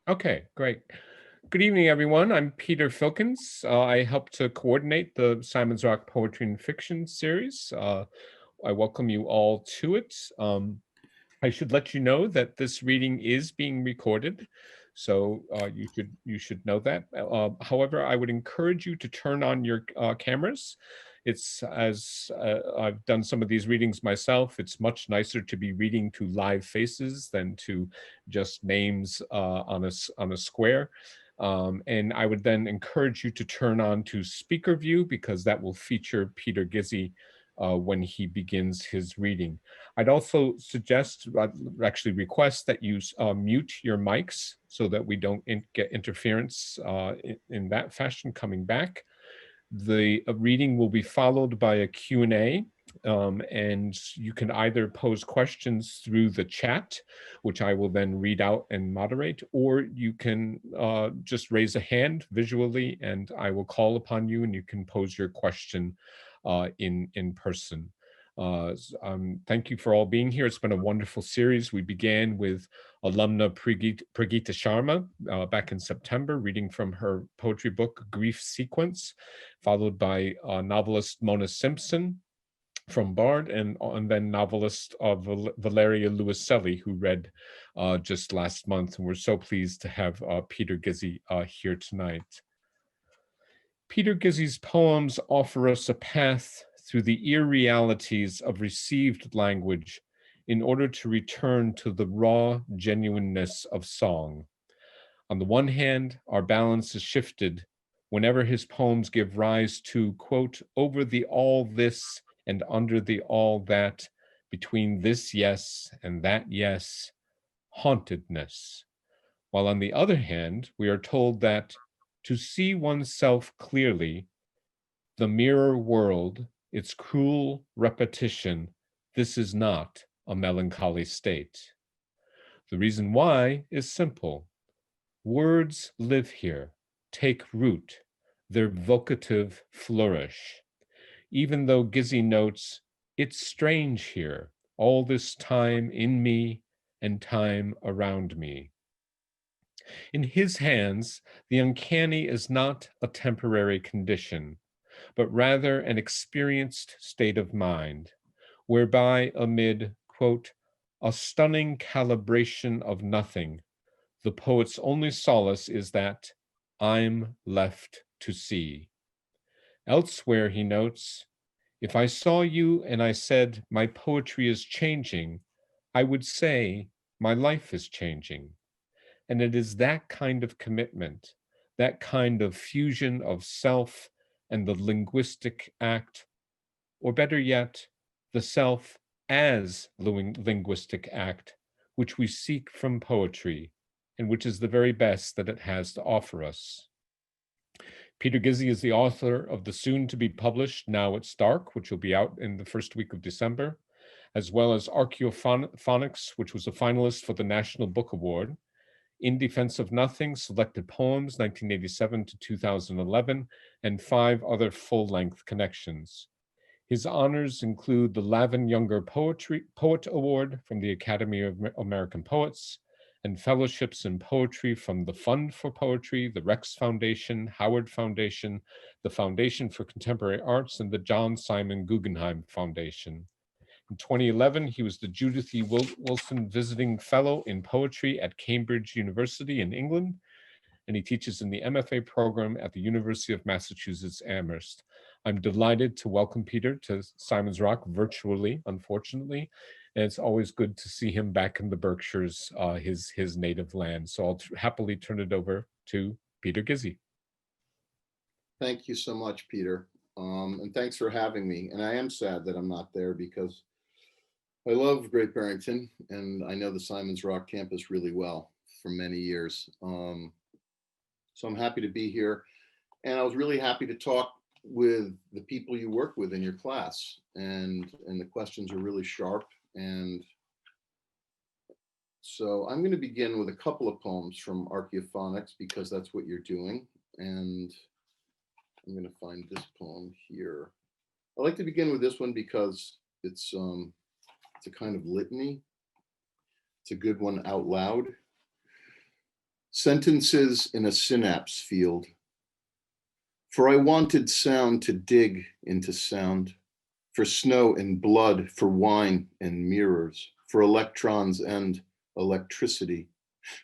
Okay, great. Good evening, everyone. I'm Peter Filkins. I help to coordinate the Simon's Rock Poetry and Fiction series. I welcome you all to it. I should let you know that this reading is being recorded, so you should know that. However, I would encourage you to turn on your cameras. It's as I've done some of these readings myself. It's much nicer to be reading to live faces than to just names on a square. And I would then encourage you to turn on to speaker view because that will feature Peter Gizzi when he begins his reading. I'd also suggest, actually request that you mute your mics so that we don't get interference in that fashion coming back. The reading will be followed by a Q&A, and you can either pose questions through the chat, which I will then read out and moderate, or you can just raise a hand visually and I will call upon you and you can pose your question in person. Thank you for all being here. It's been a wonderful series. We began with alumna Pragita Sharma back in September, reading from her poetry book, Grief Sequence, followed by novelist Mona Simpson from Bard, and then novelist Valeria Luiselli, who read just last month. And we're so pleased to have Peter Gizzi here tonight. Peter Gizzi's poems offer us a path through the irrealities of received language in order to return to the raw genuineness of song. On the one hand, our balance is shifted whenever his poems give rise to, quote, over the all this and under the all that, between this yes and that yes, hauntedness. While on the other hand, we are told that to see oneself clearly, the mirror world, its cruel repetition, this is not a melancholy state. The reason why is simple. Words live here, take root, their vocative flourish. Even though Gizzi notes, it's strange here, all this time in me and time around me. In his hands, the uncanny is not a temporary condition, but rather an experienced state of mind, whereby amid, quote, a stunning calibration of nothing, the poet's only solace is that I'm left to see. Elsewhere, he notes, if I saw you and I said my poetry is changing, I would say my life is changing. And it is that kind of commitment, that kind of fusion of self and the linguistic act, or better yet, the self as linguistic act, which we seek from poetry, and which is the very best that it has to offer us. Peter Gizzi is the author of the soon-to-be-published Now It's Dark, which will be out in the first week of December, as well as Archeophonics, which was a finalist for the National Book Award, In Defense of Nothing, Selected Poems, 1987 to 2011, and 5 other full-length connections. His honors include the Lavan Younger Poet Award from the Academy of American Poets, and fellowships in poetry from the Fund for Poetry, the Rex Foundation, Howard Foundation, the Foundation for Contemporary Arts, and the John Simon Guggenheim Foundation. In 2011, he was the Judith E. Wilson Visiting Fellow in Poetry at Cambridge University in England, and he teaches in the MFA program at the University of Massachusetts, Amherst. I'm delighted to welcome Peter to Simon's Rock virtually, unfortunately, and it's always good to see him back in the Berkshires, his native land. So I'll happily turn it over to Peter Gizzi. Thank you so much, Peter. And thanks for having me. And I am sad that I'm not there because I love Great Barrington and I know the Simon's Rock campus really well for many years. So I'm happy to be here. And I was really happy to talk with the people you work with in your class. And the questions are really sharp. And so I'm going to begin with a couple of poems from Archeophonics because that's what you're doing. And I'm going to find this poem here. I like to begin with this one because it's a kind of litany. It's a good one out loud. Sentences in a synapse field. For I wanted sound to dig into sound, for snow and blood, for wine and mirrors, for electrons and electricity,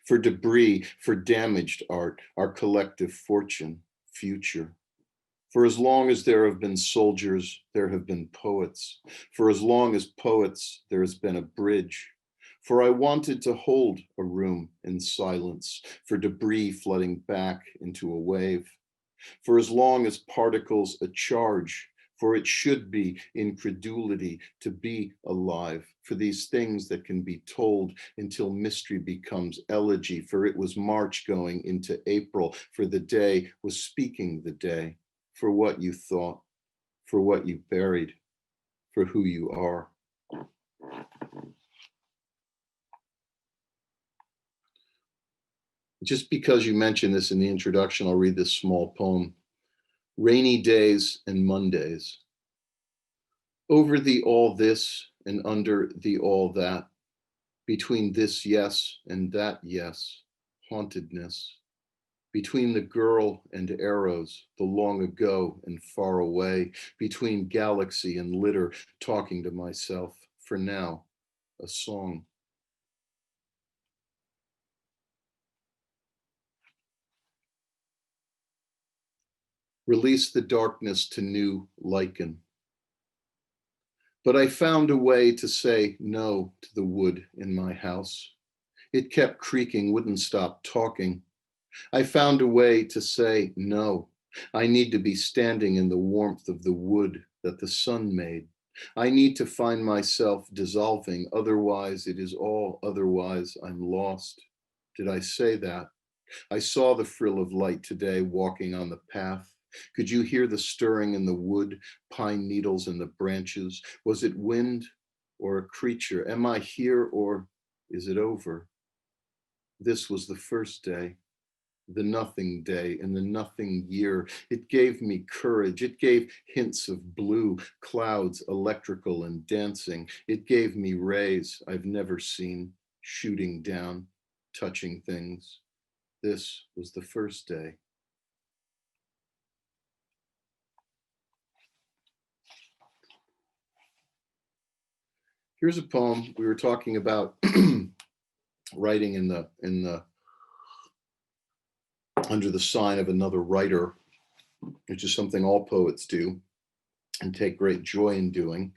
for debris, for damaged art, our collective fortune, future. For as long as there have been soldiers, there have been poets. For as long as poets, there has been a bridge. For I wanted to hold a room in silence, for debris flooding back into a wave. For as long as particles a charge, for it should be incredulity to be alive, for these things that can be told until mystery becomes elegy, for it was March going into April, for the day was speaking the day, for what you thought, for what you buried, for who you are. Just because you mentioned this in the introduction, I'll read this small poem. Rainy days and Mondays. Over the all this and under the all that, between this yes and that yes, hauntedness. Between the girl and arrows, the long ago and far away, between galaxy and litter, talking to myself, for now, a song. Release the darkness to new lichen. But I found a way to say no to the wood in my house. It kept creaking, wouldn't stop talking. I found a way to say no. I need to be standing in the warmth of the wood that the sun made. I need to find myself dissolving, otherwise it is all, otherwise I'm lost. Did I say that? I saw the frill of light today walking on the path. Could you hear the stirring in the wood, pine needles in the branches? Was it wind or a creature? Am I here or is it over? This was the first day, the nothing day in the nothing year. It gave me courage. It gave hints of blue, clouds, electrical and dancing. It gave me rays I've never seen, shooting down, touching things. This was the first day. Here's a poem we were talking about writing in the under the sign of another writer, which is something all poets do and take great joy in doing.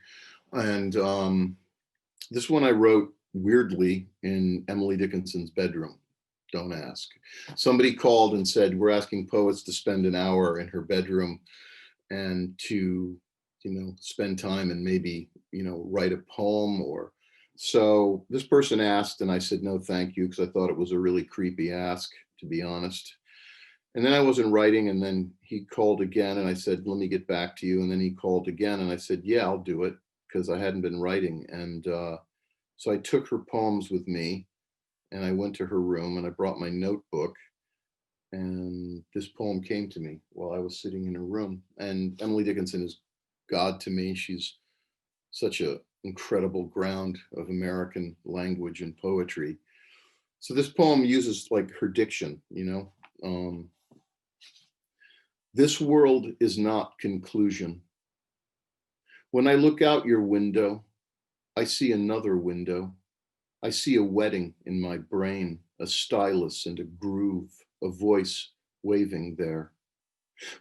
And this one I wrote weirdly in Emily Dickinson's bedroom. Don't ask. Somebody called and said, we're asking poets to spend an hour in her bedroom and to, spend time and maybe, write a poem or so. This person asked and I said, no, thank you, because I thought it was a really creepy ask, to be honest. And then I wasn't writing, and then he called again and I said, let me get back to you. And then he called again and I said, yeah, I'll do it, because I hadn't been writing. And so I took her poems with me and I went to her room and I brought my notebook, and this poem came to me while I was sitting in her room. And Emily Dickinson is God to me. She's such an incredible ground of American language and poetry. So this poem uses like her diction, This world is not conclusion. When I look out your window, I see another window. I see a wedding in my brain, a stylus and a groove, a voice waving there.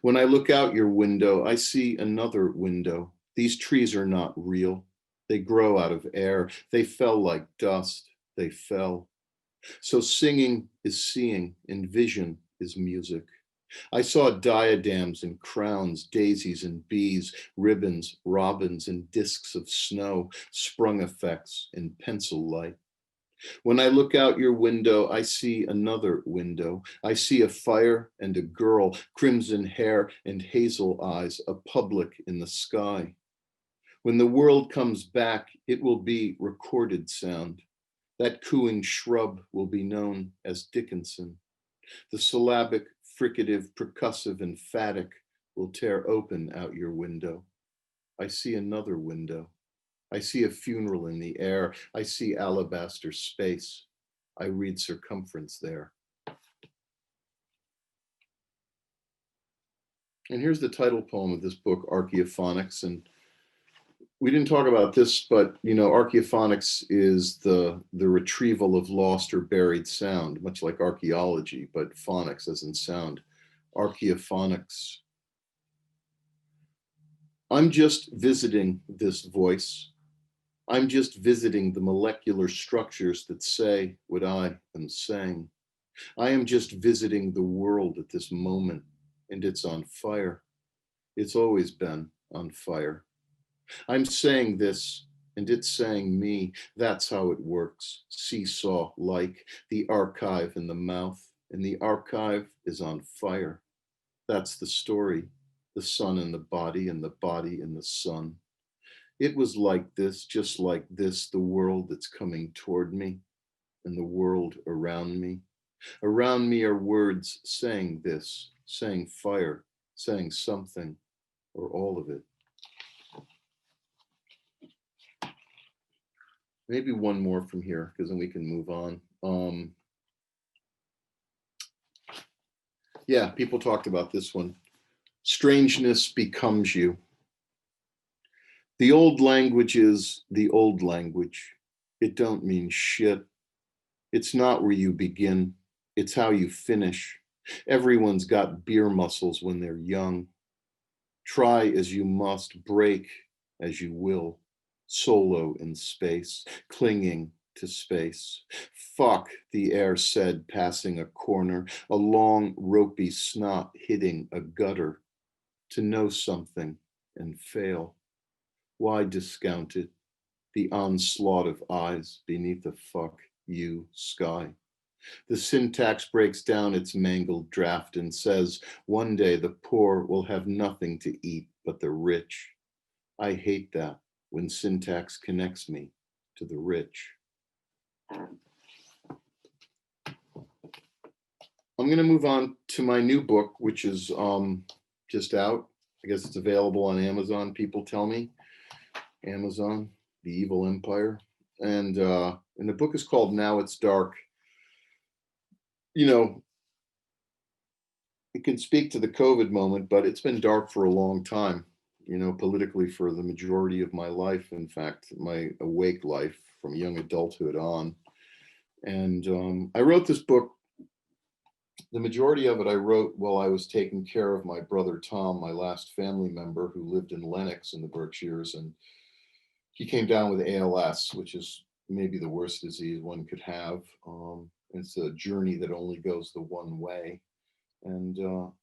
When I look out your window, I see another window. These trees are not real. They grow out of air. They fell like dust. They fell. So singing is seeing, and vision is music. I saw diadems and crowns, daisies and bees, ribbons, robins, and discs of snow, sprung effects and pencil light. When I look out your window, I see another window. I see a fire and a girl, crimson hair and hazel eyes, a public in the sky. When the world comes back, it will be recorded sound. That cooing shrub will be known as Dickinson. The syllabic, fricative, percussive, emphatic will tear open out your window. I see another window. I see a funeral in the air. I see alabaster space. I read circumference there. And here's the title poem of this book, Archeophonics. And we didn't talk about this, but Archeophonics is the retrieval of lost or buried sound, much like archaeology, but phonics as in sound. Archeophonics. I'm just visiting this voice. I'm just visiting the molecular structures that say what I am saying. I am just visiting the world at this moment, and it's on fire. It's always been on fire. I'm saying this, and it's saying me. That's how it works. Seesaw like the archive in the mouth, and the archive is on fire. That's the story. The sun in the body, and the body in the sun. It was like this, just like this, the world that's coming toward me, and the world around me. Around me are words saying this, saying fire, saying something, or all of it. Maybe one more from here, because then we can move on. Yeah, people talked about this one. Strangeness becomes you. The old language is the old language. It don't mean shit. It's not where you begin. It's how you finish. Everyone's got beer muscles when they're young. Try as you must, break as you will. Solo in space, clinging to space. Fuck, the air said, passing a corner, a long ropey snot hitting a gutter. To know something and fail. Why discount it? The onslaught of eyes beneath a fuck you sky. The syntax breaks down its mangled draft and says, one day the poor will have nothing to eat but the rich. I hate that when syntax connects me to the rich. I'm going to move on to my new book, which is just out. I guess it's available on Amazon, people tell me. Amazon, the evil empire. And the book is called Now It's Dark. It can speak to the COVID moment, but it's been dark for a long time, politically for the majority of my life. In fact, my awake life from young adulthood on. And I wrote this book. The majority of it I wrote while I was taking care of my brother Tom, my last family member who lived in Lenox in the Berkshires. And he came down with ALS, which is maybe the worst disease one could have. It's a journey that only goes the one way. And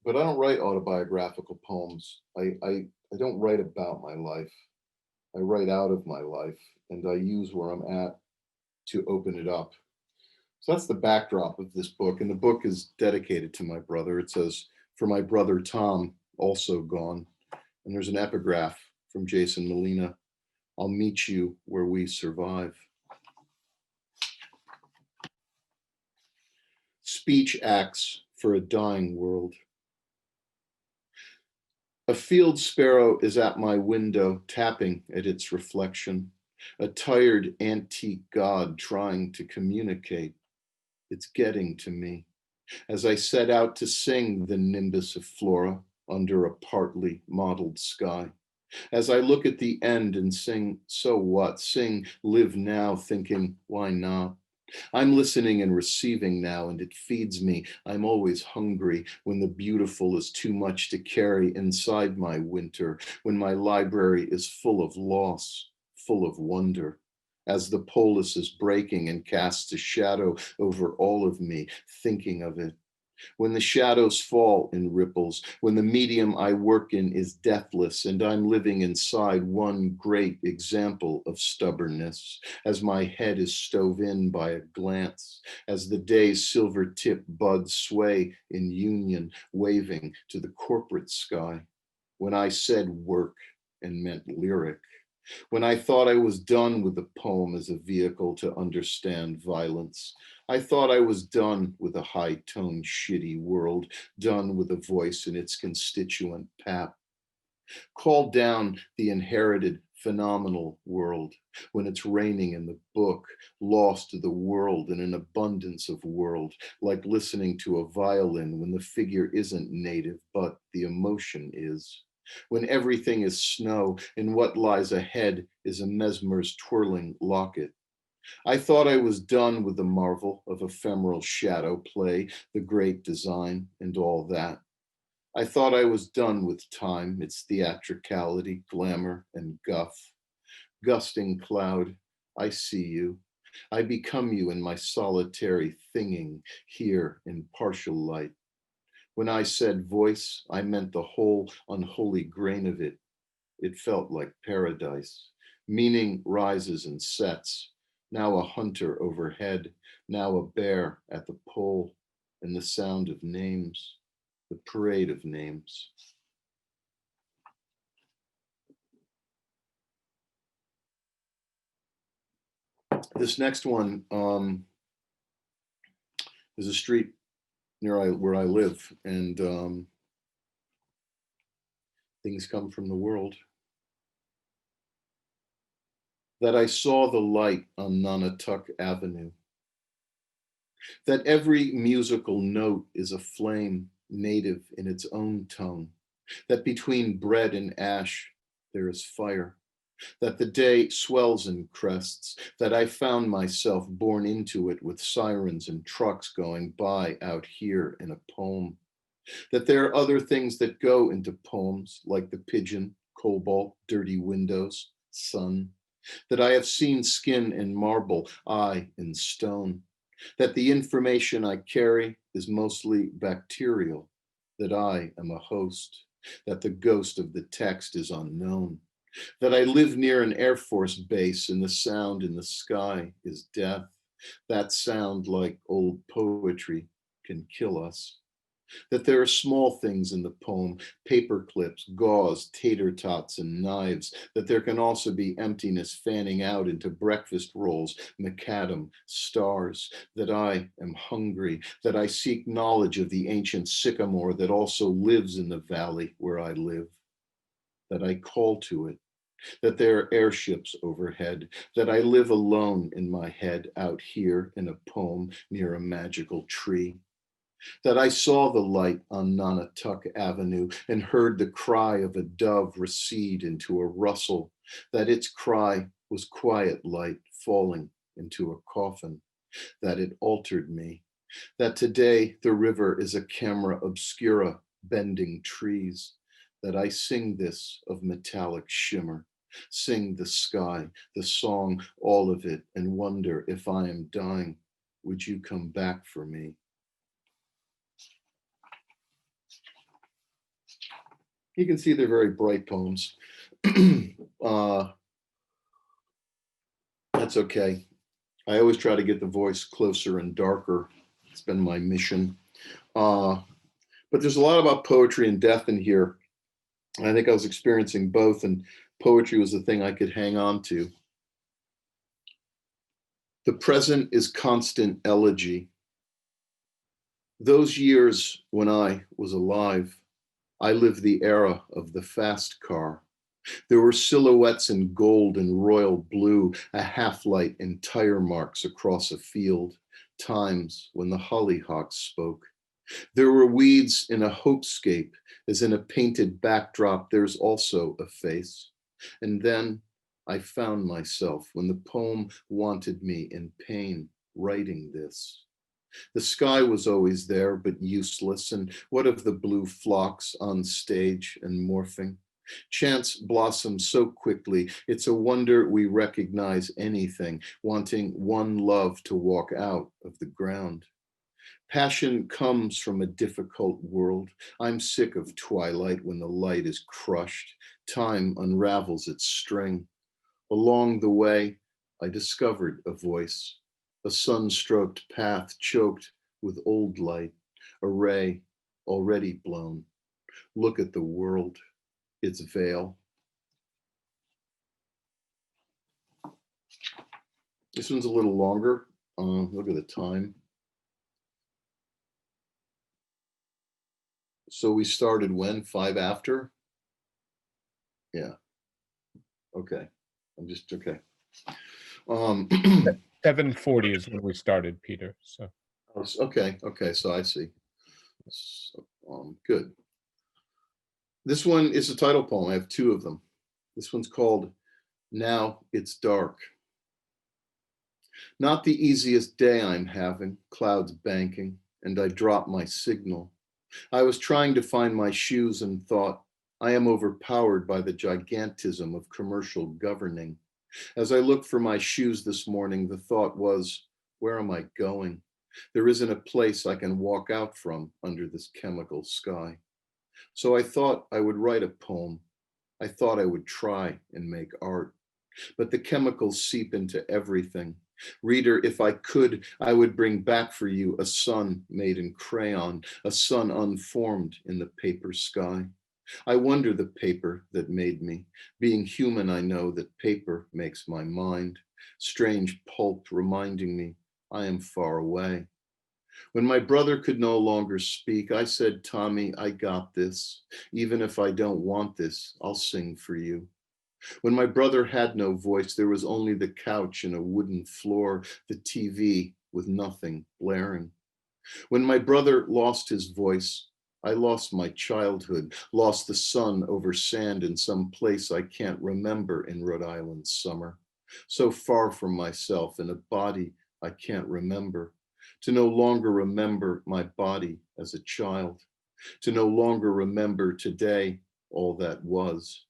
but I don't write autobiographical poems. I don't write about my life. I write out of my life, and I use where I'm at to open it up. So that's the backdrop of this book, and the book is dedicated to my brother. It says, "For my brother Tom, also gone," and there's an epigraph from Jason Molina. I'll meet you where we survive. Speech acts for a dying world. A field sparrow is at my window, tapping at its reflection. A tired antique god trying to communicate. It's getting to me. As I set out to sing the nimbus of flora under a partly mottled sky. As I look at the end and sing, so what? Sing, live now, thinking, why not? I'm listening and receiving now, and it feeds me. I'm always hungry when the beautiful is too much to carry inside my winter, when my library is full of loss, full of wonder. As the polis is breaking and casts a shadow over all of me, thinking of it. When the shadows fall in ripples, when the medium I work in is deathless and I'm living inside one great example of stubbornness, as my head is stove in by a glance, as the day's silver tip buds sway in union, waving to the corporate sky. When I said work and meant lyric, when I thought I was done with the poem as a vehicle to understand violence, I thought I was done with a high-toned, shitty world, done with a voice in its constituent pap. Call down the inherited phenomenal world, when it's raining in the book, lost to the world in an abundance of world, like listening to a violin when the figure isn't native, but the emotion is. When everything is snow and what lies ahead is a mesmer's twirling locket. I thought I was done with the marvel of ephemeral shadow play, the great design, and all that. I thought I was done with time, its theatricality, glamour, and guff. Gusting cloud, I see you. I become you in my solitary thinging here in partial light. When I said voice, I meant the whole unholy grain of it. It felt like paradise. Meaning rises and sets. Now a hunter overhead, now a bear at the pole, and the sound of names, the parade of names. This next one is a street near where I live, and things come from the world. That I saw the light on Nonotuck Avenue. That every musical note is a flame native in its own tongue. That between bread and ash there is fire. That the day swells and crests, that I found myself born into it with sirens and trucks going by out here in a poem. That there are other things that go into poems, like the pigeon, cobalt, dirty windows, sun. That I have seen skin in marble, I in stone. That the information I carry is mostly bacterial. That I am a host. That the ghost of the text is unknown. That I live near an Air Force base and the sound in the sky is death. That sound, like old poetry, can kill us. That there are small things in the poem, paper clips, gauze, tater tots, and knives, that there can also be emptiness fanning out into breakfast rolls, macadam, stars, that I am hungry, that I seek knowledge of the ancient sycamore that also lives in the valley where I live, that I call to it, that there are airships overhead, that I live alone in my head out here in a poem near a magical tree. That I saw the light on Nonotuck Avenue and heard the cry of a dove recede into a rustle, that its cry was quiet light falling into a coffin, that it altered me, that today the river is a camera obscura bending trees, that I sing this of metallic shimmer, sing the sky, the song, all of it, and wonder if I am dying, would you come back for me? You can see they're very bright poems. That's okay. I always try to get the voice closer and darker. It's been my mission. But there's a lot about poetry and death in here. I think I was experiencing both, and poetry was the thing I could hang on to. The present is constant elegy. Those years when I was alive, I lived the era of the fast car. There were silhouettes in gold and royal blue, a half-light and tire marks across a field, times when the hollyhocks spoke. There were weeds in a hopescape, as in a painted backdrop there's also a face. And then I found myself when the poem wanted me in pain, writing this. The sky was always there, but useless. And what of the blue flocks on stage and morphing? Chance blossoms so quickly, it's a wonder we recognize anything, wanting one love to walk out of the ground. Passion comes from a difficult world. I'm sick of twilight when the light is crushed. Time unravels its string. Along the way, I discovered a voice, a sun-stroked path choked with old light, a ray already blown. Look at the world, its veil. This one's a little longer. Look at the time. So we started when? 5 after? Yeah. Okay. I'm just, okay. 7:40 is when we started, Peter. So Okay. Okay. So I see. So, good. This one is a title poem. I have two of them. This one's called Now It's Dark. Not the easiest day I'm having, clouds banking, and I drop my signal. I was trying to find my shoes and thought, I am overpowered by the gigantism of commercial governing. As I looked for my shoes this morning, the thought was, where am I going? There isn't a place I can walk out from under this chemical sky. So I thought I would write a poem. I thought I would try and make art. But the chemicals seep into everything. Reader, if I could, I would bring back for you a sun made in crayon, a sun unformed in the paper sky. I wonder the paper that made me. Being human, I know that paper makes my mind. Strange pulp reminding me I am far away. When my brother could no longer speak, I said, Tommy, I got this. Even if I don't want this, I'll sing for you. When my brother had no voice, there was only the couch and a wooden floor, the TV with nothing blaring. When my brother lost his voice, I lost my childhood, lost the sun over sand in some place I can't remember in Rhode Island summer. So far from myself in a body I can't remember. To no longer remember my body as a child. To no longer remember today all that was.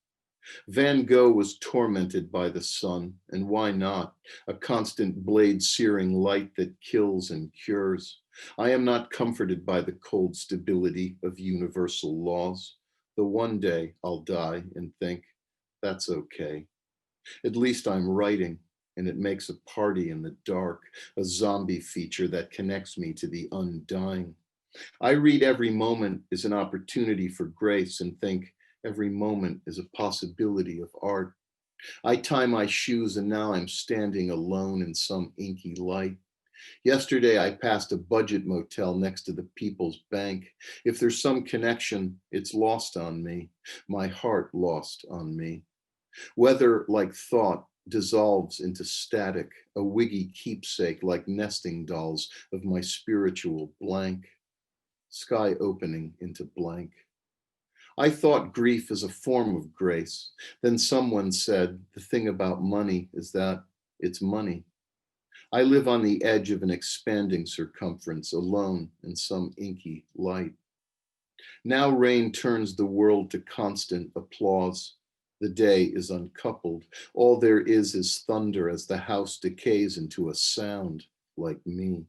Van Gogh was tormented by the sun, and why not? A constant blade searing light that kills and cures. I am not comforted by the cold stability of universal laws, though one day I'll die and think, that's okay. At least I'm writing, and it makes a party in the dark, a zombie feature that connects me to the undying. I read every moment is an opportunity for grace and think every moment is a possibility of art. I tie my shoes and now I'm standing alone in some inky light. Yesterday, I passed a budget motel next to the People's Bank. If there's some connection, it's lost on me, my heart lost on me. Weather, like thought, dissolves into static, a wiggy keepsake like nesting dolls of my spiritual blank. Sky opening into blank. I thought grief is a form of grace. Then someone said, the thing about money is that it's money. I live on the edge of an expanding circumference, alone in some inky light. Now rain turns the world to constant applause. The day is uncoupled. All there is thunder as the house decays into a sound like me.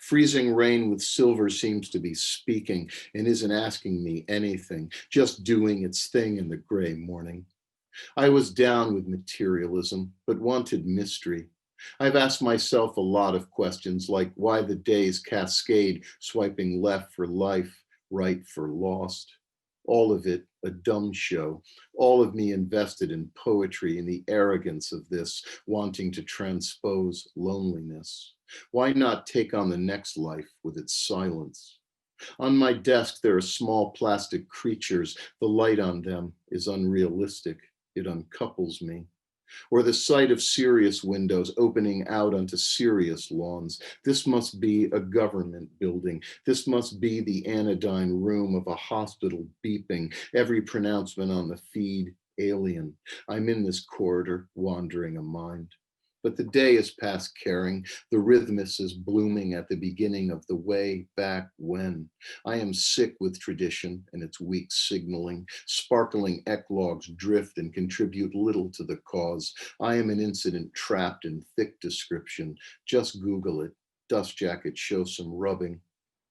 Freezing rain with silver seems to be speaking and isn't asking me anything, just doing its thing in the gray morning. I was down with materialism, but wanted mystery. I've asked myself a lot of questions like why the days cascade, swiping left for life, right for lost. All of it a dumb show, all of me invested in poetry and the arrogance of this, wanting to transpose loneliness. Why not take on the next life with its silence? On my desk, there are small plastic creatures. The light on them is unrealistic. It uncouples me. Or the sight of serious windows opening out onto serious lawns. This must be a government building. This must be the anodyne room of a hospital beeping. Every pronouncement on the feed, alien. I'm in this corridor, wandering a mind. But the day is past caring. The rhythmus is blooming at the beginning of the way back when. I am sick with tradition and its weak signaling. Sparkling eclogues drift and contribute little to the cause. I am an incident trapped in thick description. Just Google it. Dust jacket shows some rubbing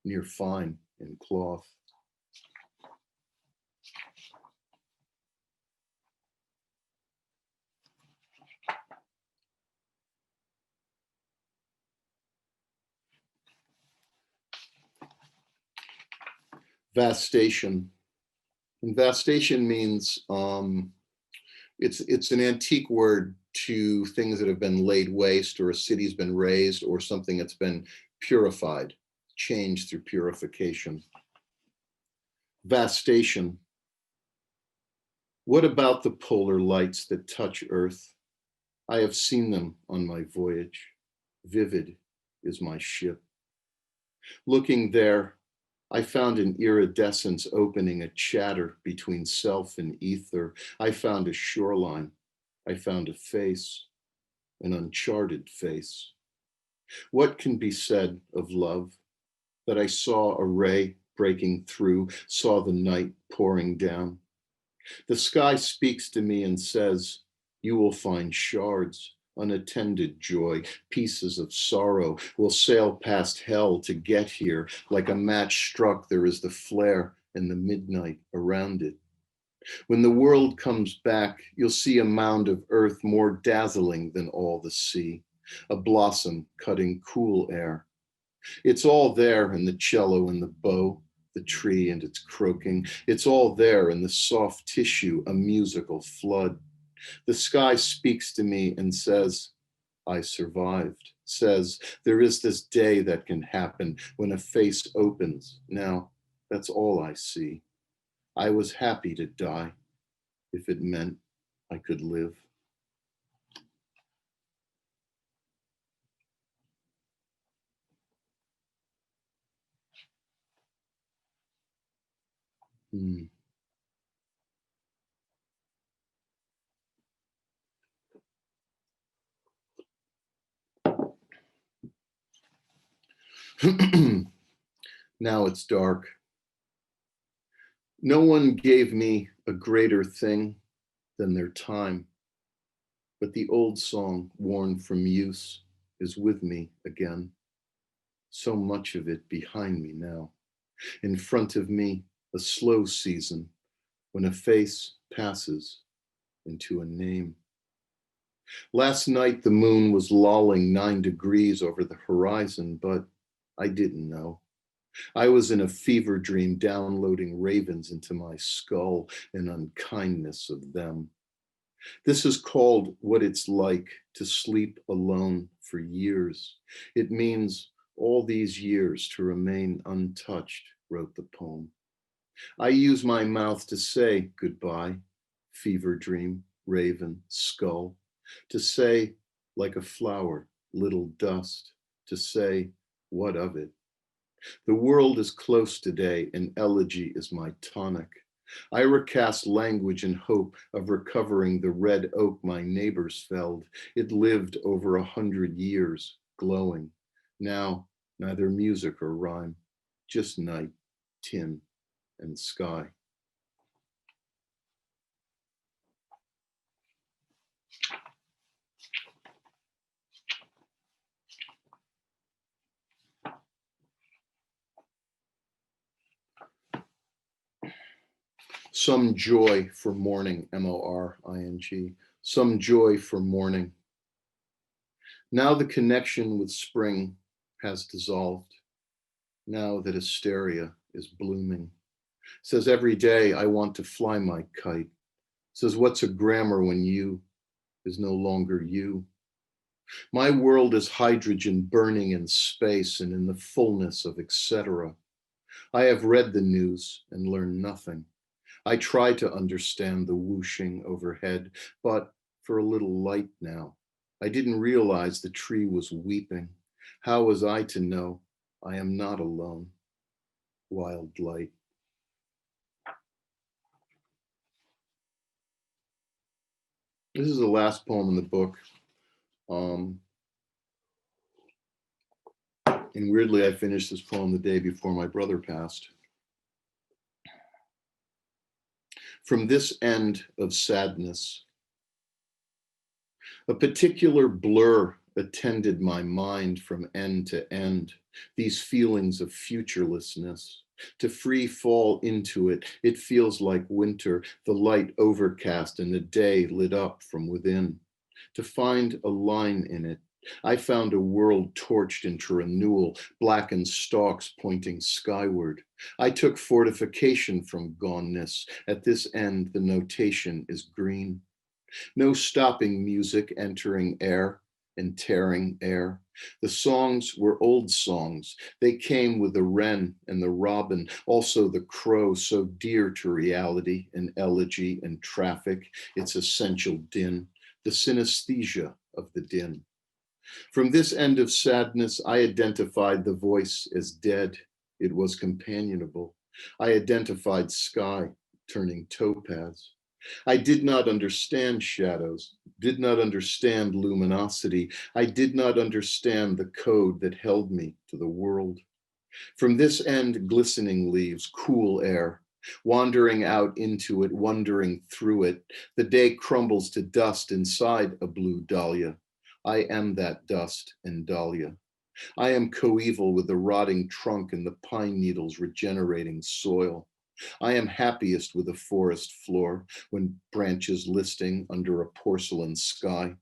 near fine in cloth. Vastation. And vastation means it's an antique word to things that have been laid waste, or a city's been razed, or something that's been purified, changed through purification. Vastation. What about the polar lights that touch Earth? I have seen them on my voyage. Vivid is my ship. Looking there, I found an iridescence opening a chatter between self and ether. I found a shoreline. I found a face, an uncharted face. What can be said of love? That I saw a ray breaking through, saw the night pouring down. The sky speaks to me and says, you will find shards, unattended joy, pieces of sorrow will sail past hell to get here. Like a match struck, there is the flare and the midnight around it. When the world comes back, you'll see a mound of earth more dazzling than all the sea, a blossom cutting cool air. It's all there in the cello and the bow, the tree and its croaking. It's all there in the soft tissue, a musical flood. The sky speaks to me and says, I survived, says, there is this day that can happen when a face opens. Now, that's all I see. I was happy to die if it meant I could live. Now it's dark. No one gave me a greater thing than their time, but the old song, worn from use, is with me again. So much of it behind me now. In front of me, a slow season when a face passes into a name. Last night, the moon was lolling 9 degrees over the horizon, but I didn't know. I was in a fever dream downloading ravens into my skull and unkindness of them. This is called what it's like to sleep alone for years. It means all these years to remain untouched, wrote the poem. I use my mouth to say goodbye, fever dream, raven, skull, to say like a flower, little dust, to say what of it? The world is close today, and elegy is my tonic. I recast language in hope of recovering the red oak my neighbors felled. It lived over 100 years, glowing. Now, neither music or rhyme, just night, tin, and sky. Some joy for morning, M-O-R-I-N-G, some joy for morning. Now the connection with spring has dissolved. Now that hysteria is blooming. Says every day I want to fly my kite. Says what's a grammar when you is no longer you. My world is hydrogen burning in space and in the fullness of etc. I have read the news and learned nothing. I try to understand the whooshing overhead, but for a little light now. I didn't realize the tree was weeping. How was I to know I am not alone? Wild light. This is the last poem in the book. And weirdly, I finished this poem the day before my brother passed. From this end of sadness, a particular blur attended my mind from end to end, these feelings of futurelessness. To free fall into it, it feels like winter, the light overcast and the day lit up from within. To find a line in it, I found a world torched into renewal, blackened stalks pointing skyward. I took fortification from goneness. At this end, the notation is green. No stopping music entering air. and tearing air. The songs were old songs. They came with the wren and the robin, also the crow, so dear to reality and elegy and traffic, its essential din, the synesthesia of the din. From this end of sadness, I identified the voice as dead. It was companionable. I identified sky turning topaz. I did not understand shadows, did not understand luminosity. I did not understand the code that held me to the world. From this end, glistening leaves, cool air, wandering out into it, wandering through it. The day crumbles to dust inside a blue dahlia. I am that dust and dahlia. I am coeval with the rotting trunk and the pine needles regenerating soil. I am happiest with a forest floor when branches listing under a porcelain sky.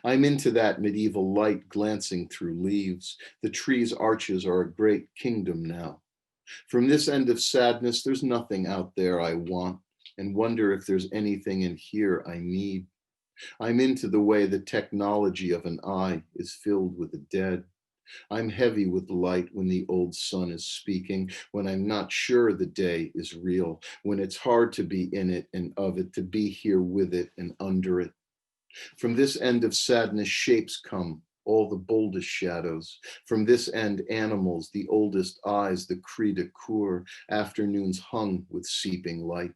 I'm into that medieval light glancing through leaves. The tree's arches are a great kingdom now. From this end of sadness, there's nothing out there I want and wonder if there's anything in here I need. I'm into the way the technology of an eye is filled with the dead. I'm heavy with light when the old sun is speaking, when I'm not sure the day is real, when it's hard to be in it and of it, to be here with it and under it. From this end of sadness, shapes come, all the boldest shadows. From this end, animals, the oldest eyes, the cri de coeur, afternoons hung with seeping light.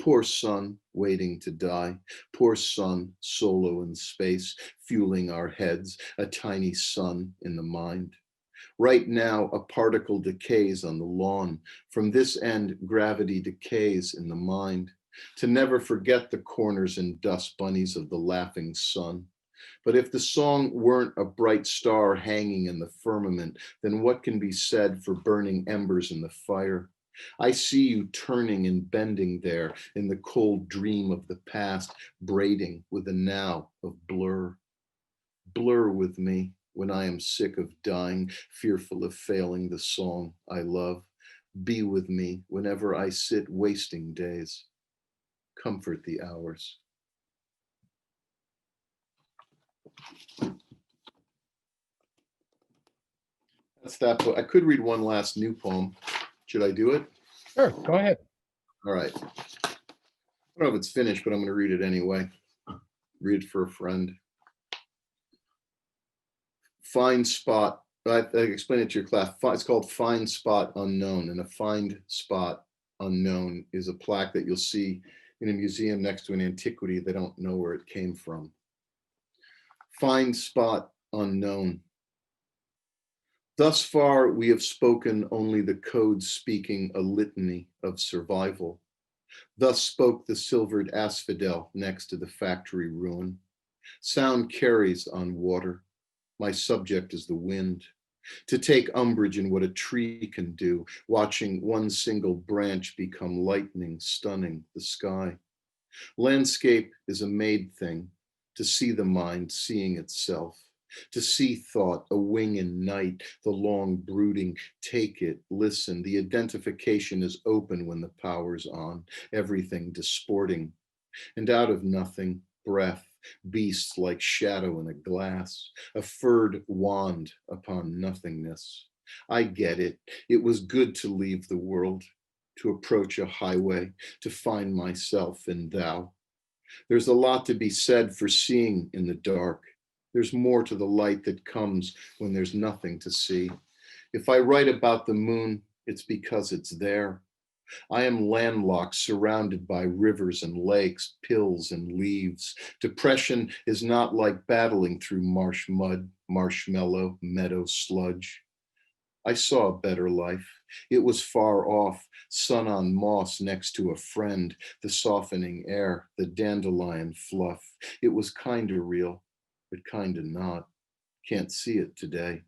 Poor sun, waiting to die. Poor sun, solo in space, fueling our heads, a tiny sun in the mind. Right now, a particle decays on the lawn. From this end, gravity decays in the mind. To never forget the corners and dust bunnies of the laughing sun. But if the song weren't a bright star hanging in the firmament, then what can be said for burning embers in the fire? I see you turning and bending there in the cold dream of the past, braiding with a now of blur. Blur with me when I am sick of dying, fearful of failing the song I love. Be with me whenever I sit wasting days. Comfort the hours. That's that book. I could read one last new poem. Should I do it? Sure, go ahead. All right. I don't know if it's finished, but I'm going to read it anyway. Read it for a friend. Find spot. I explained it to your class. It's called Find Spot Unknown. And a find spot unknown is a plaque that you'll see in a museum next to an antiquity. They don't know where it came from. Find spot unknown. Thus far, we have spoken only the code speaking a litany of survival. Thus spoke the silvered asphodel next to the factory ruin. Sound carries on water. My subject is the wind. To take umbrage in what a tree can do, watching one single branch become lightning, stunning the sky. Landscape is a made thing, to see the mind seeing itself. To see thought, a wing in night, the long brooding, take it, listen. The identification is open when the power's on, everything disporting. And out of nothing, breath, beasts like shadow in a glass, a furred wand upon nothingness. I get it. It was good to leave the world, to approach a highway, to find myself in thou. There's a lot to be said for seeing in the dark. There's more to the light that comes when there's nothing to see. If I write about the moon, it's because it's there. I am landlocked, surrounded by rivers and lakes, pills and leaves. Depression is not like battling through marsh mud, marshmallow, meadow sludge. I saw a better life. It was far off, sun on moss next to a friend, the softening air, the dandelion fluff. It was kinda real, but kinda not. Can't see it today.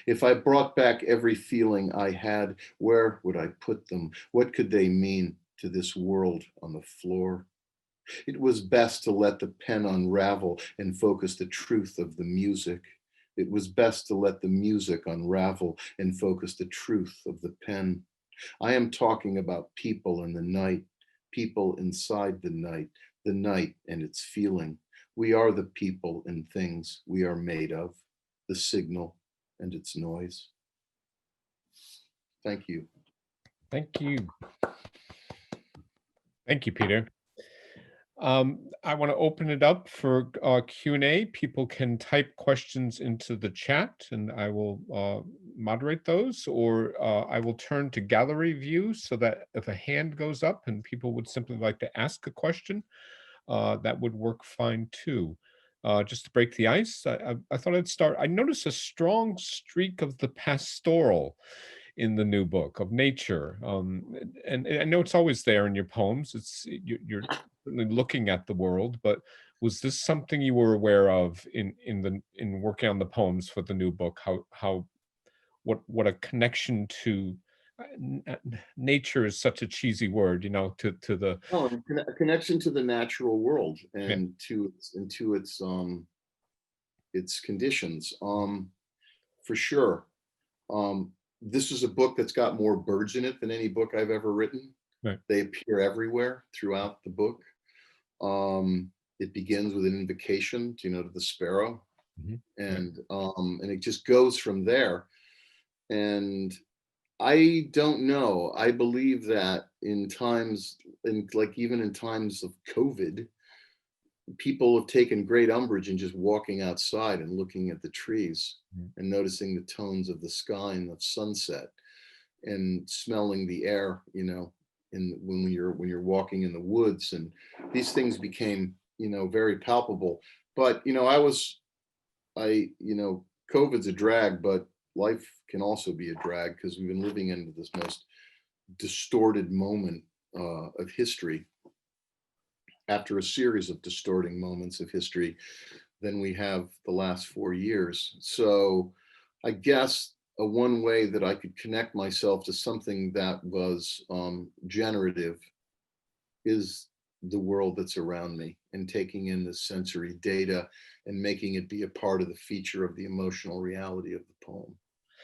If I brought back every feeling I had, where would I put them? What could they mean to this world on the floor? It was best to let the pen unravel and focus the truth of the music. It was best to let the music unravel and focus the truth of the pen. I am talking about people in the night, people inside the night and its feeling. We are the people and things we are made of, the signal and its noise. Thank you. Thank you. Thank you, Peter. I want to open it up for Q&A. People can type questions into the chat and I will moderate those, or I will turn to gallery view so that if a hand goes up and people would simply like to ask a question, that would work fine too. Just to break the ice, I thought I'd start. I noticed a strong streak of the pastoral in the new book, of nature, and I know it's always there in your poems. You're certainly looking at the world, but was this something you were aware of in working on the poems for the new book? What a connection to nature is such a cheesy word, to the A connection to the natural world yeah. and to its conditions. For sure. This is a book that's got more birds in it than any book I've ever written. Right. They appear everywhere throughout the book. It begins with an invocation, to the sparrow, and it just goes from there. And I don't know. I believe that even in times of COVID, people have taken great umbrage in just walking outside and looking at the trees and noticing the tones of the sky and the sunset and smelling the air, when you're walking in the woods, and these things became, very palpable. But, COVID's a drag, but life can also be a drag because we've been living into this most distorted moment of history, after a series of distorting moments of history than we have the last 4 years. So I guess one way that I could connect myself to something that was generative is the world that's around me, and taking in the sensory data and making it be a part of the feature of the emotional reality of the poem.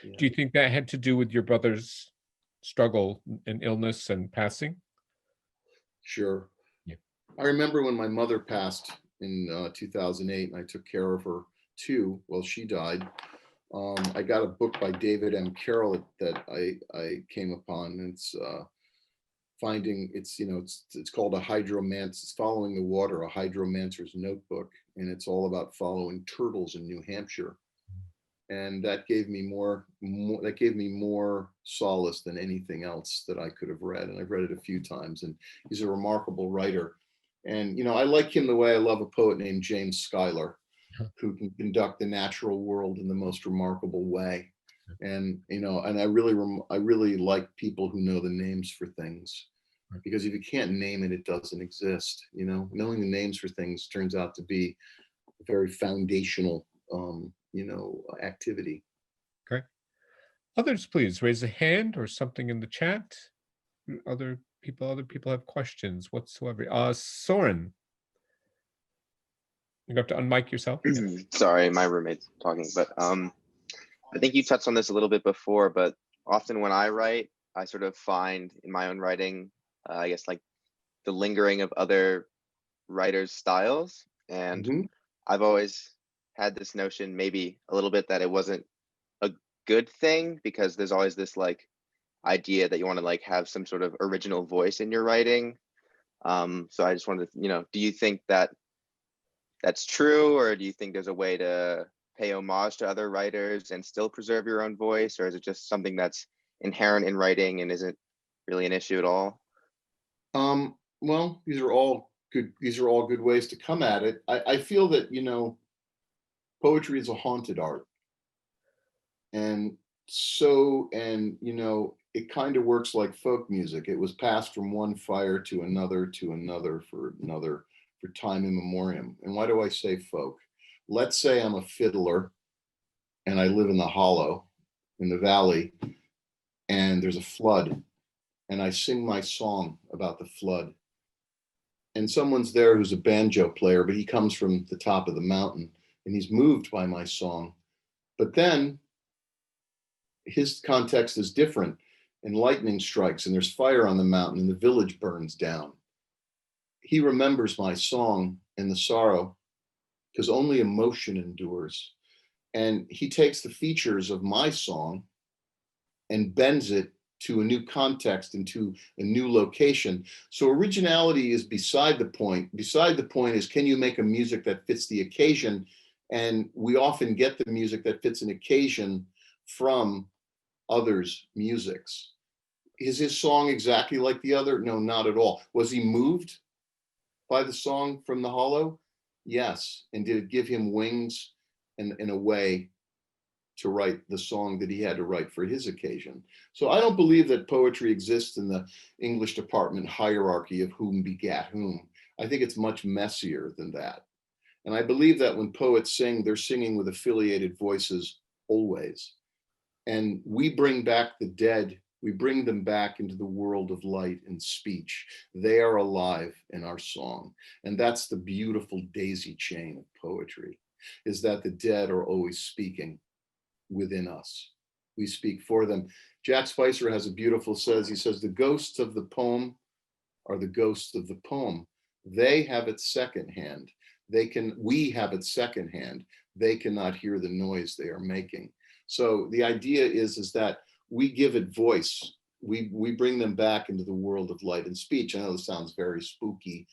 Yeah. Do you think that had to do with your brother's struggle and illness and passing? Sure. Yeah. I remember when my mother passed in 2008, and I took care of her too while she died. I got a book by David M. Carroll that I came upon. And it's it's called It's Following the Water, a hydromancer's notebook, and it's all about following turtles in New Hampshire. And that gave me more solace than anything else that I could have read. And I've read it a few times, and he's a remarkable writer. And, I like him the way I love a poet named James Schuyler, who can conduct the natural world in the most remarkable way. And, and I really like people who know the names for things, because if you can't name it, it doesn't exist. Knowing the names for things turns out to be a very foundational, activity. Okay. Others, please raise a hand or something in the chat. Other people have questions whatsoever. Soren, you have to unmic yourself. Sorry, my roommate's talking, but I think you touched on this a little bit before, but often when I write, I sort of find in my own writing, I guess, like the lingering of other writers' styles. And I've always had this notion, maybe a little bit, that it wasn't a good thing, because there's always this like idea that you want to like have some sort of original voice in your writing. So I just wanted to, do you think that that's true, or do you think there's a way to pay homage to other writers and still preserve your own voice, or is it just something that's inherent in writing and isn't really an issue at all? Well, these are all good ways to come at it. I feel that, poetry is a haunted art. And it kind of works like folk music. It was passed from one fire to another for time immemorial. And why do I say folk? Let's say I'm a fiddler and I live in the hollow, in the valley, and there's a flood, and I sing my song about the flood. And someone's there who's a banjo player, but he comes from the top of the mountain and he's moved by my song. But then his context is different, and lightning strikes and there's fire on the mountain and the village burns down. He remembers my song and the sorrow, because only emotion endures. And he takes the features of my song and bends it to a new context and to a new location. So originality is beside the point. Beside the point is, can you make a music that fits the occasion? And we often get the music that fits an occasion from others' musics. Is his song exactly like the other? No, not at all. Was he moved by the song from the Hollow? Yes. And did it give him wings and in a way to write the song that he had to write for his occasion? So I don't believe that poetry exists in the English department hierarchy of whom begat whom. I think it's much messier than that. And I believe that when poets sing, they're singing with affiliated voices always. And we bring back the dead, we bring them back into the world of light and speech. They are alive in our song. And that's the beautiful daisy chain of poetry, is that the dead are always speaking within us. We speak for them. Jack Spicer has a beautiful he says, the ghosts of the poem are the ghosts of the poem. They have it secondhand. We have it secondhand. They cannot hear the noise they are making. So the idea is that we give it voice. We bring them back into the world of light and speech. I know this sounds very spooky,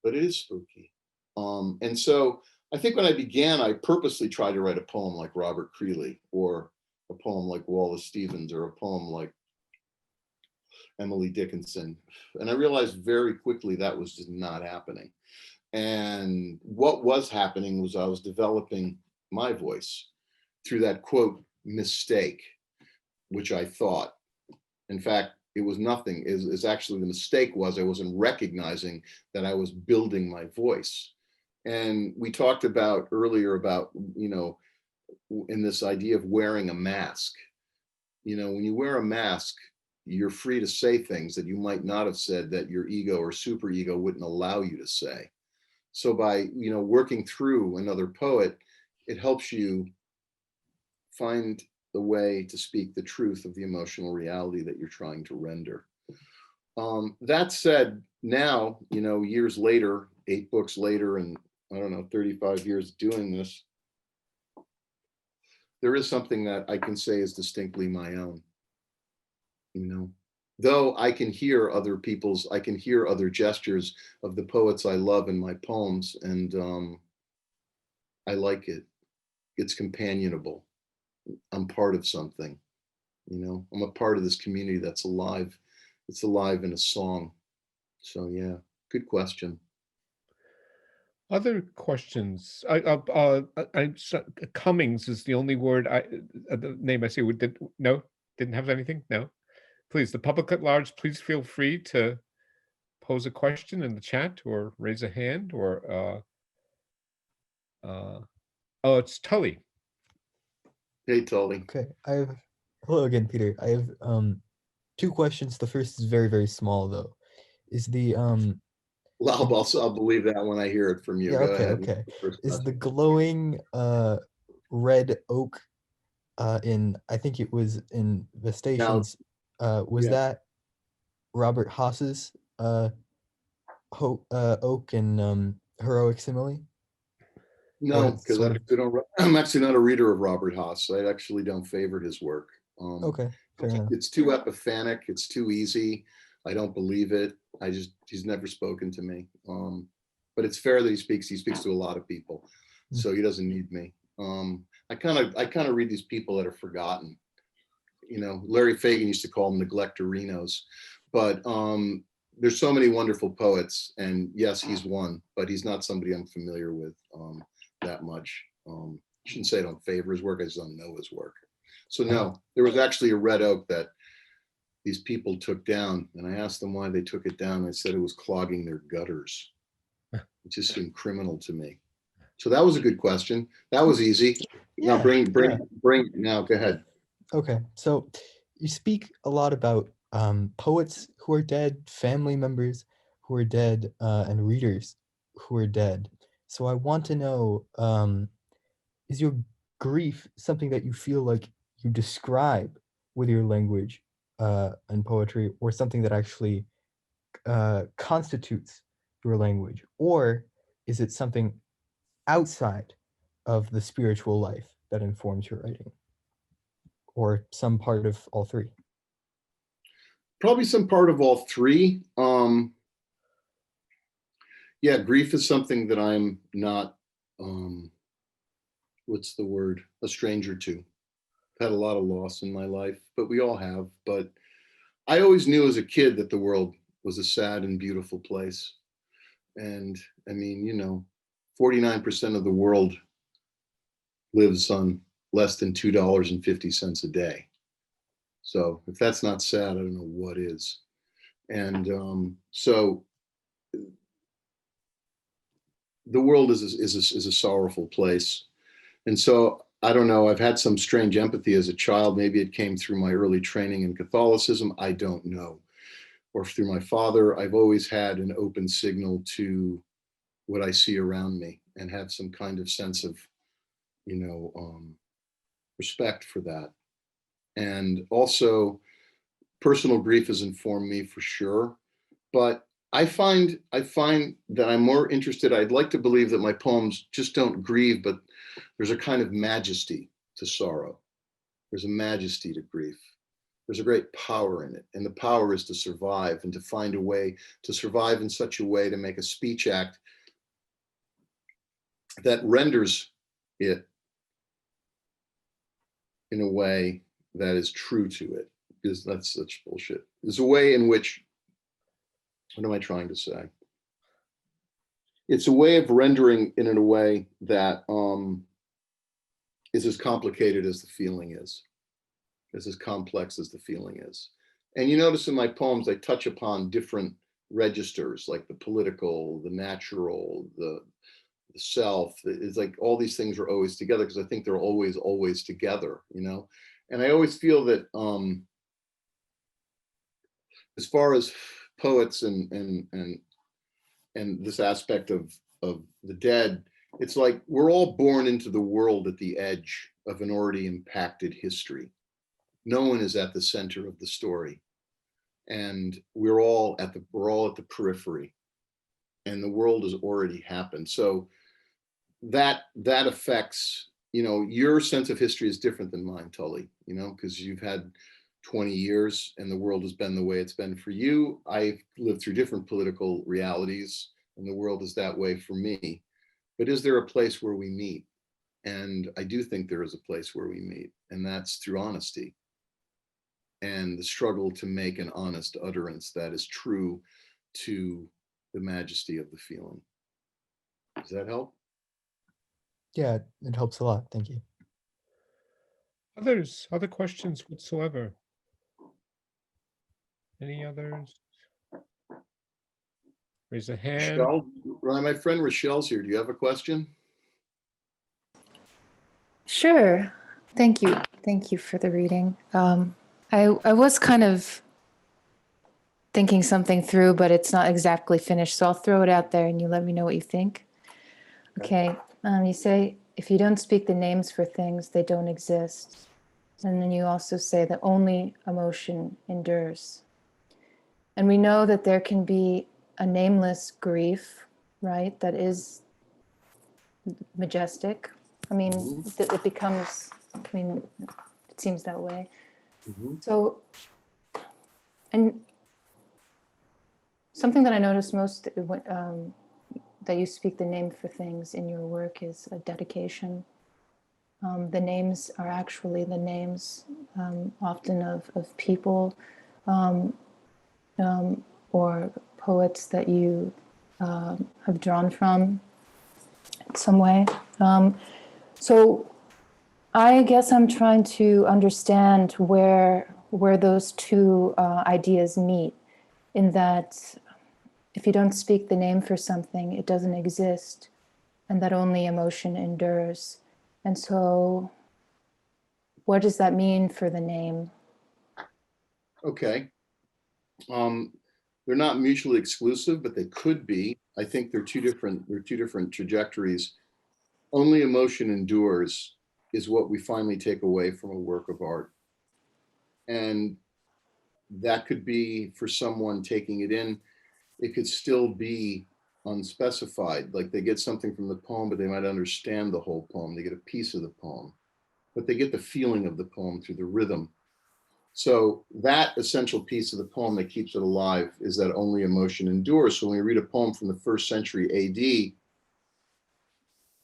but it is spooky. And so I think when I began, I purposely tried to write a poem like Robert Creeley, or a poem like Wallace Stevens, or a poem like Emily Dickinson. And I realized very quickly that was just not happening. And what was happening was I was developing my voice through that quote mistake, which I thought, in fact, it was nothing. Is actually the mistake was I wasn't recognizing that I was building my voice. And we talked about earlier about, in this idea of wearing a mask. When you wear a mask, you're free to say things that you might not have said, that your ego or superego wouldn't allow you to say. So by, working through another poet, it helps you find the way to speak the truth of the emotional reality that you're trying to render. That said, now, years later, 8 books later, and 35 years doing this, there is something that I can say is distinctly my own. Though I can hear other gestures of the poets I love in my poems, and I like it. It's companionable. I'm part of something. I'm a part of this community that's alive. It's alive in a song. So yeah, good question. Other questions? Cummings is the only word the name I see. Didn't have anything. No, please, the public at large, please feel free to pose a question in the chat or raise a hand or oh, it's Tully. Hey, Tully. Okay, hello again, Peter. I have 2 questions. The first is very, very small though. Is the Well, I'll believe that when I hear it from you. yeah, Go okay, ahead. okay. Is the glowing red oak in, I think it was in the stations, was that Robert Haas's oak and heroic simile? No, because I'm actually not a reader of Robert Haas. I actually don't favor his work. Okay, fair enough. It's too epiphanic. It's too easy. I don't believe it. He's never spoken to me. But it's fair that he speaks to a lot of people. So he doesn't need me. I kind of read these people that are forgotten. Larry Fagan used to call them neglectorinos, but there's so many wonderful poets, and yes, he's one, but he's not somebody I'm familiar with that much. I shouldn't say I don't favor his work, I just don't know his work. So no, there was actually a red oak that these people took down, and I asked them why they took it down. They said it was clogging their gutters. It just seemed criminal to me. So that was a good question. That was easy. Yeah, now now go ahead. Okay, so you speak a lot about poets who are dead, family members who are dead, and readers who are dead. So I want to know, is your grief something that you feel like you describe with your language and poetry, or something that actually constitutes your language? Or is it something outside of the spiritual life that informs your writing, or some part of all three? Probably some part of all three. Yeah, grief is something that I'm not, what's the word, a stranger to. I've had a lot of loss in my life, but we all have. But I always knew as a kid that the world was a sad and beautiful place. And I mean, 49% of the world lives on less than $2.50 a day. So if that's not sad, I don't know what is. And so the world is a sorrowful place. And so I don't know, I've had some strange empathy as a child. Maybe it came through my early training in Catholicism. I don't know. Or through my father. I've always had an open signal to what I see around me and have some kind of sense of, respect for that. And also, personal grief has informed me for sure. But I find that I'm more interested. I'd like to believe that my poems just don't grieve, but there's a kind of majesty to sorrow. There's a majesty to grief. There's a great power in it. And the power is to survive and to find a way to survive in such a way to make a speech act that renders it in a way that is true to it, because that's such bullshit. There's a way in which, what am I trying to say? It's a way of rendering it in a way that is as complicated as the feeling is as complex as the feeling is. And you notice in my poems, I touch upon different registers, like the political, the natural, the self. It's like all these things are always together because I think they're always together, And I always feel that as far as poets and this aspect of the dead, it's like we're all born into the world at the edge of an already impacted history. No one is at the center of the story, and we're all at the periphery, and the world has already happened. So that affects, your sense of history is different than mine, Tully, because you've had 20 years and the world has been the way it's been for you. I've lived through different political realities and the world is that way for me. But is there a place where we meet? And I do think there is a place where we meet, and that's through honesty and the struggle to make an honest utterance that is true to the majesty of the feeling. Does that help? Yeah, it helps a lot. Thank you. Other questions whatsoever? Any others? Raise a hand. Rochelle, my friend Rochelle's here. Do you have a question? Sure. Thank you. Thank you for the reading. I was kind of thinking something through, but it's not exactly finished. So I'll throw it out there and you let me know what you think. Okay. You say, if you don't speak the names for things, they don't exist. And then you also say that only emotion endures. And we know that there can be a nameless grief, right? That is majestic. I mean, it becomes, it seems that way. So, and something that I noticed most that you speak the name for things in your work is a dedication. The names are actually the names often of people or poets that you have drawn from in some way. So I guess I'm trying to understand where those two ideas meet, in that if you don't speak the name for something, it doesn't exist, and that only emotion endures. And so what does that mean for the name? Okay. They're not mutually exclusive, but they could be. I think they're two different trajectories. Only emotion endures is what we finally take away from a work of art. And that could be for someone taking it in. It could still be unspecified. Like they get something from the poem, but they might understand the whole poem. They get a piece of the poem, but they get the feeling of the poem through the rhythm. So that essential piece of the poem that keeps it alive is that only emotion endures. So when we read a poem from the 1st century AD,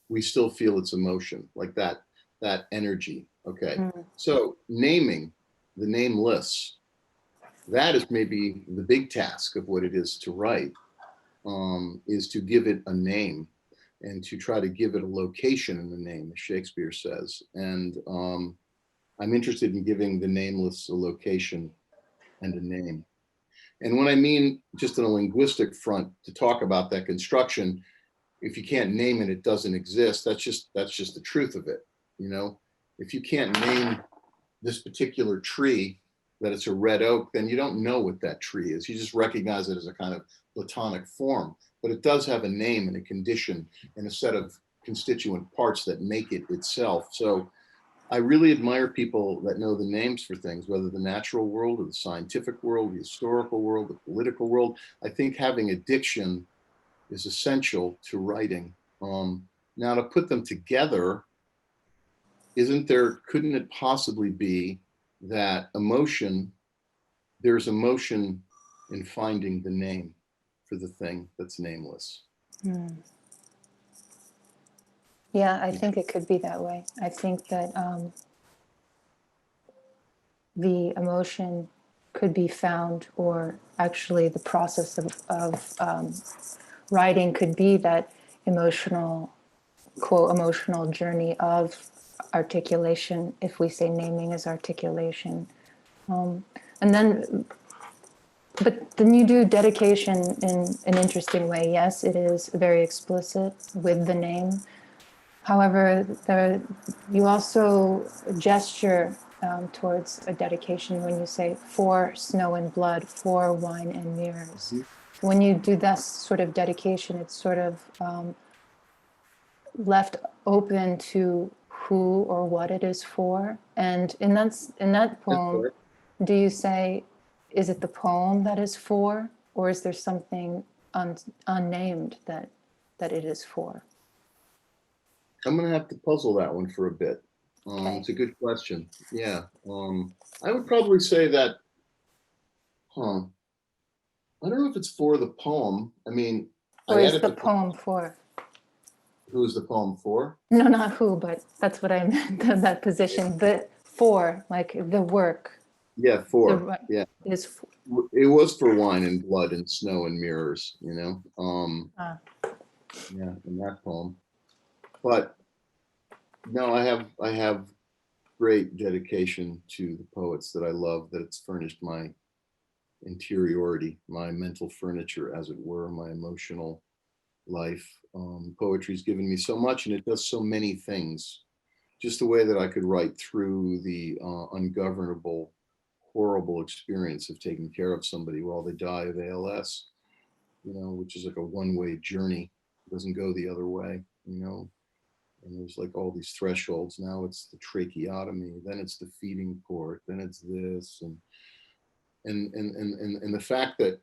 we still feel its emotion, like that energy. Okay. So naming the nameless, that is maybe the big task of what it is to write, is to give it a name and to try to give it a location in the name, as Shakespeare says. And I'm interested in giving the nameless a location and a name. And when I mean just on a linguistic front, to talk about that construction, if you can't name it, it doesn't exist. That's just the truth of it. You know, if you can't name this particular tree, that it's a red oak, then you don't know what that tree is. You just recognize it as a kind of platonic form, but it does have a name and a condition and a set of constituent parts that make it itself. So I really admire people that know the names for things, whether the natural world or the scientific world, the historical world, the political world. I think having a diction is essential to writing. Now to put them together, couldn't it possibly be that there's emotion in finding the name for the thing that's nameless? Yeah, I think it could be that way. I think that the emotion could be found, or actually the process of writing could be that emotional, quote, emotional journey of articulation, if we say naming is articulation. And then, but then you do dedication in an interesting way. Yes, it is very explicit with the name. However, you also gesture towards a dedication when you say for snow and blood, for wine and mirrors. When you do that sort of dedication, it's sort of left open to who or what it is for. And in that poem, do you say, is it the poem that is for, or is there something unnamed that it is for? I'm going to have to puzzle that one for a bit. Okay. It's a good question. Yeah. I would probably say that, I don't know if it's for the poem. I mean, Or is the poem for? Who is the poem for? No, not who, but that's what I meant, that position. The for, like the work. Yeah, for. Yeah. Is it was for wine and blood and snow and mirrors, you know. Yeah, in that poem. But no, I have great dedication to the poets that I love, that it's furnished my interiority, my mental furniture, as it were, my emotional life. Poetry's given me so much, and it does so many things. Just the way that I could write through the ungovernable, horrible experience of taking care of somebody while they die of ALS, you know, which is like a one-way journey. It doesn't go the other way, you know. And there's like all these thresholds. Now it's the tracheotomy, then it's the feeding port, then it's this, and the fact that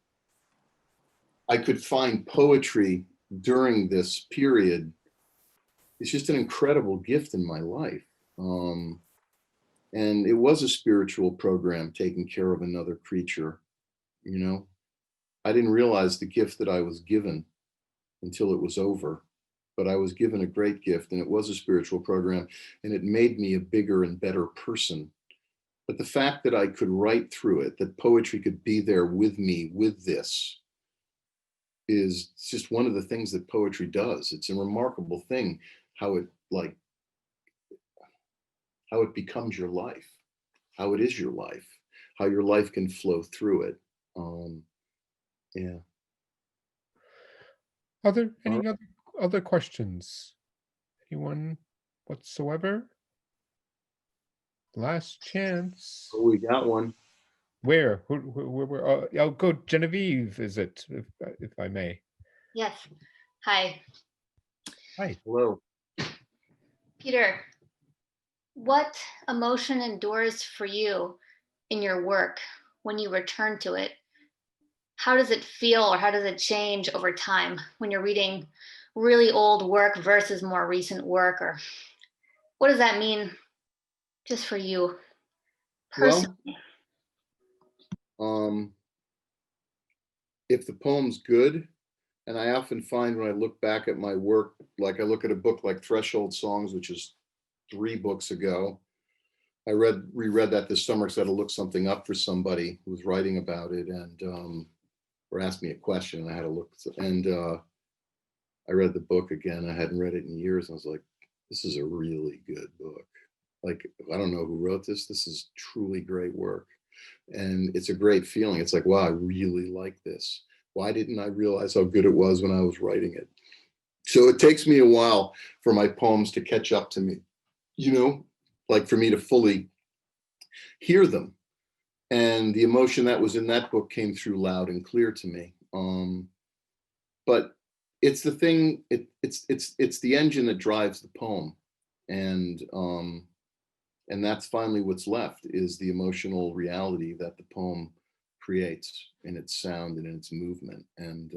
I could find poetry during this period is just an incredible gift in my life. And it was a spiritual program, taking care of another creature, you know. I didn't realize the gift that I was given until it was over, but I was given a great gift, and it was a spiritual program, and it made me a bigger and better person. But the fact that I could write through it, that poetry could be there with me with this, is just one of the things that poetry does. It's a remarkable thing how it becomes your life, how it is your life, how your life can flow through it. Yeah. Are there any other questions? Anyone whatsoever? Last chance. Oh, we got one. Where? Where? I'll go. Genevieve, is it? If I may. Yes. Hi. Hi. Hello. Peter, what emotion endures for you in your work when you return to it? how does it feel or how does it change over time when you're reading really old work versus more recent work? Or what does that mean just for you personally? Well, if the poem's good, and I often find when I look back at my work, like I look at a book like Threshold Songs, which is 3 books ago. I reread that this summer because I had to look something up for somebody who was writing about it, and or asked me a question, and I had to look. And I read the book again. I hadn't read it in years. And I was like, this is a really good book. Like, I don't know who wrote this. This is truly great work. And it's a great feeling. It's like, wow, I really like this. Why didn't I realize how good it was when I was writing it? So it takes me a while for my poems to catch up to me, like for me to fully hear them. And the emotion that was in that book came through loud and clear to me. But it's the thing, it's the engine that drives the poem. And that's finally what's left, is the emotional reality that the poem creates in its sound and in its movement. And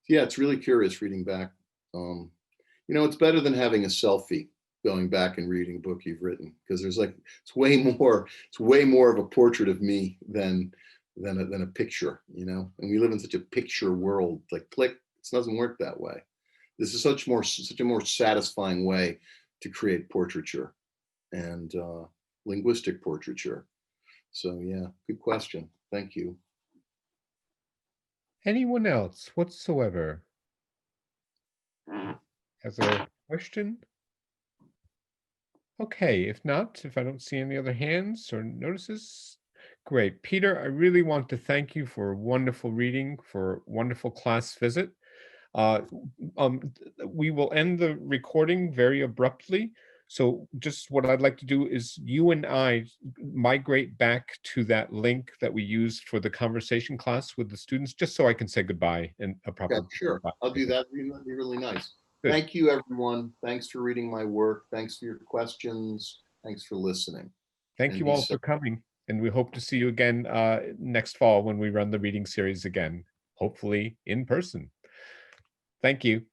yeah, it's really curious reading back. It's better than having a selfie going back and reading a book you've written, because there's like, it's way more of a portrait of me than a picture, and we live in such a picture world, like click, it doesn't work that way. This is such a more satisfying way to create portraiture and linguistic portraiture. So yeah, good question. Thank you. Anyone else whatsoever has a question? Okay, if not, if I don't see any other hands or notices, great. Peter, I really want to thank you for a wonderful reading, for a wonderful class visit. We will end the recording very abruptly. So just what I'd like to do is you and I migrate back to that link that we used for the conversation class with the students, just so I can say goodbye and a proper. Yeah, sure. goodbye. I'll do that. That'd be really nice. Good. Thank you, everyone. Thanks for reading my work. Thanks for your questions. Thanks for listening. Thank you all for coming, and we hope to see you again next fall when we run the reading series again, hopefully in person. Thank you.